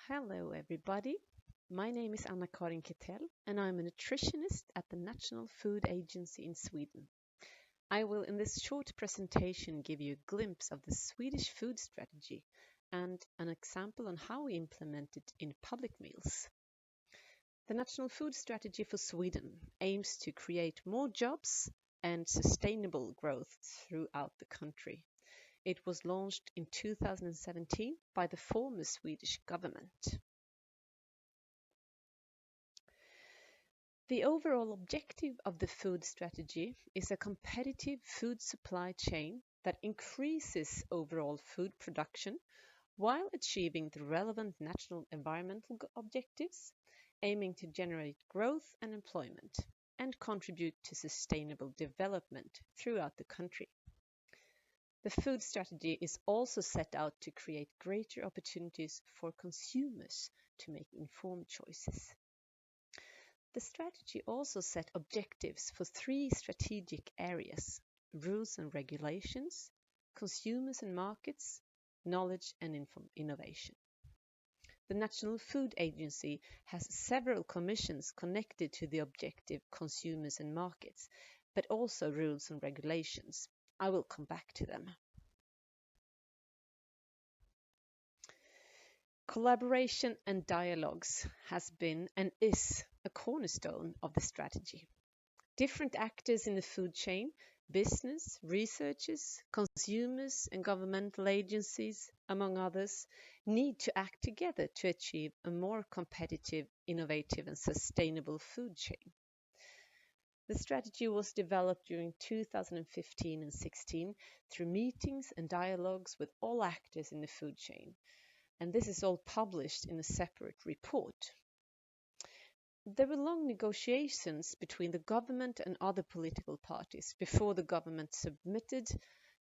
Hello, everybody. My name is Anna-Karin Kittel, and I'm a nutritionist at the National Food Agency in Sweden. I will, in this short presentation, give you a glimpse of the Swedish food strategy and an example on how we implement it in public meals. The National Food Strategy for Sweden aims to create more jobs and sustainable growth throughout the country. It was launched in 2017 by the former Swedish government. The overall objective of the food strategy is a competitive food supply chain that increases overall food production while achieving the relevant national environmental objectives, aiming to generate growth and employment and contribute to sustainable development throughout the country. The food strategy is also set out to create greater opportunities for consumers to make informed choices. The strategy also set objectives for three strategic areas: rules and regulations, consumers and markets, knowledge and innovation. The National Food Agency has several commissions connected to the objective consumers and markets, but also rules and regulations. I will come back to them. Collaboration and dialogues has been and is a cornerstone of the strategy. Different actors in the food chain, business, researchers, consumers, and governmental agencies, among others, need to act together to achieve a more competitive, innovative, and sustainable food chain. The strategy was developed during 2015 and 16 through meetings and dialogues with all actors in the food chain, and this is all published in a separate report. There were long negotiations between the government and other political parties before the government submitted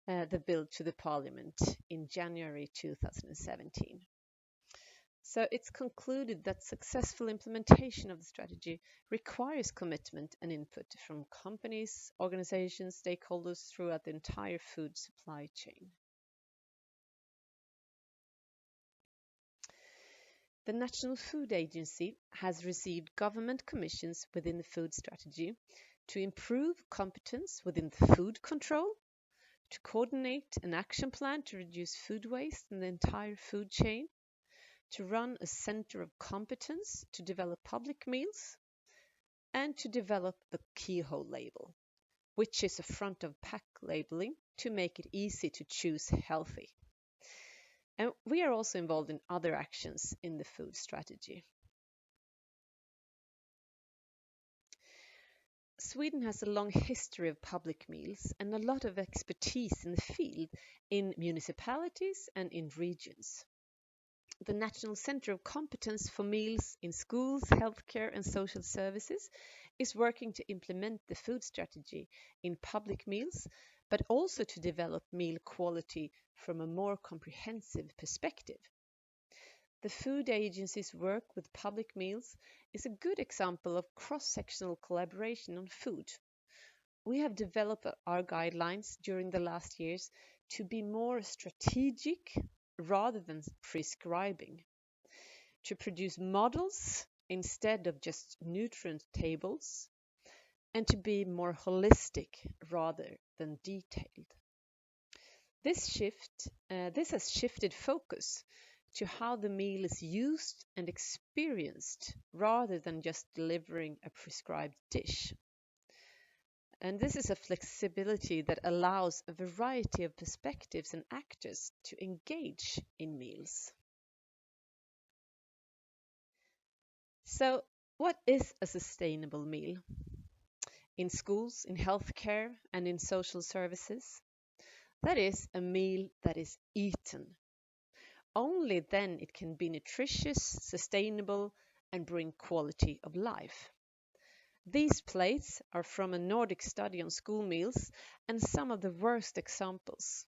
the bill to the parliament in January 2017. So it's concluded that successful implementation of the strategy requires commitment and input from companies, organizations, stakeholders throughout the entire food supply chain. The National Food Agency has received government commissions within the food strategy to improve competence within the food control, to coordinate an action plan to reduce food waste in the entire food chain, to run a center of competence to develop public meals, and to develop the keyhole label, which is a front of pack labeling to make it easy to choose healthy. And we are also involved in other actions in the food strategy. Sweden has a long history of public meals and a lot of expertise in the field in municipalities and in regions. The National Center of Competence for Meals in Schools, Healthcare and Social Services is working to implement the food strategy in public meals, but also to develop meal quality from a more comprehensive perspective. The food agency's work with public meals is a good example of cross-sectional collaboration on food. We have developed our guidelines during the last years to be more strategic rather than prescribing, to produce models instead of just nutrient tables, and to be more holistic rather than detailed. This has shifted focus to how the meal is used and experienced rather than just delivering a prescribed dish. And this is a flexibility that allows a variety of perspectives and actors to engage in meals. So, what is a sustainable meal? In schools, in healthcare, and in social services, that is a meal that is eaten. Only then it can be nutritious, sustainable, and bring quality of life. These plates are from a Nordic study on school meals and some of the worst examples.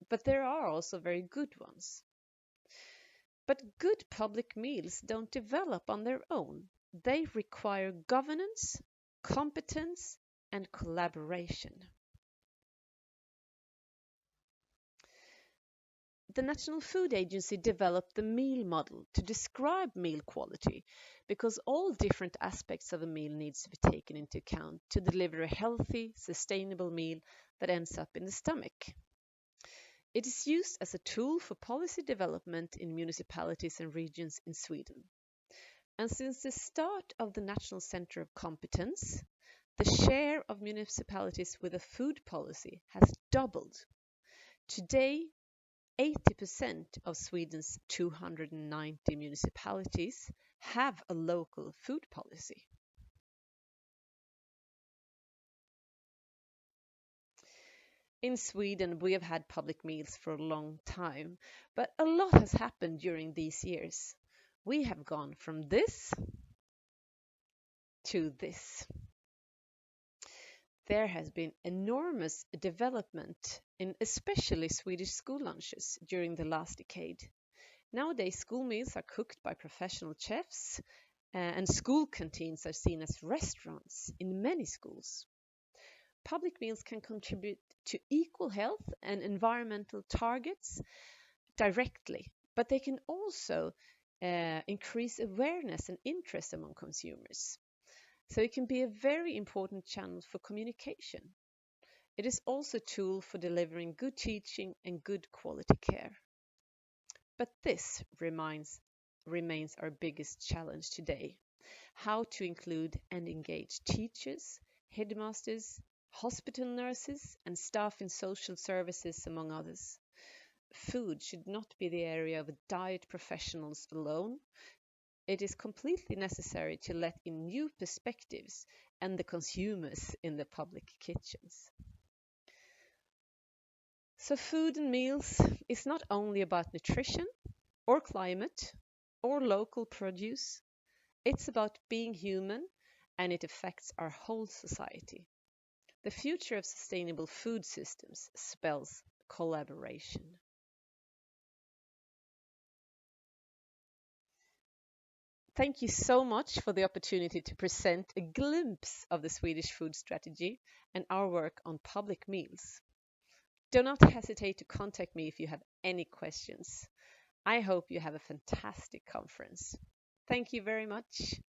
But there are also very good ones. But good public meals don't develop on their own. They require governance, competence, and collaboration. the National Food Agency developed the meal model to describe meal quality because all different aspects of a meal needs to be taken into account to deliver a healthy, sustainable meal that ends up in the stomach. It is used as a tool for policy development in municipalities and regions in Sweden. And since the start of the National Centre of Competence, the share of municipalities with a food policy has doubled. Today, 80% of Sweden's 290 municipalities have a local food policy. In Sweden, we have had public meals for a long time, but a lot has happened during these years. We have gone from this to this. There has been enormous development in especially Swedish school lunches during the last decade. Nowadays, school meals are cooked by professional chefs, and school canteens are seen as restaurants in many schools. Public meals can contribute to equal health and environmental targets directly, but they can also increase awareness and interest among consumers. So it can be a very important channel for communication. It is also a tool for delivering good teaching and good quality care. But this remains our biggest challenge today: how to include and engage teachers, headmasters, hospital nurses, and staff in social services, among others. Food should not be the area of diet professionals alone. It is completely necessary to let in new perspectives and the consumers in the public kitchens. So, food and meals is not only about nutrition or climate or local produce, it's about being human, and it affects our whole society. The future of sustainable food systems spells collaboration. Thank you so much for the opportunity to present a glimpse of the Swedish food strategy and our work on public meals. Do not hesitate to contact me if you have any questions. I hope you have a fantastic conference. Thank you very much.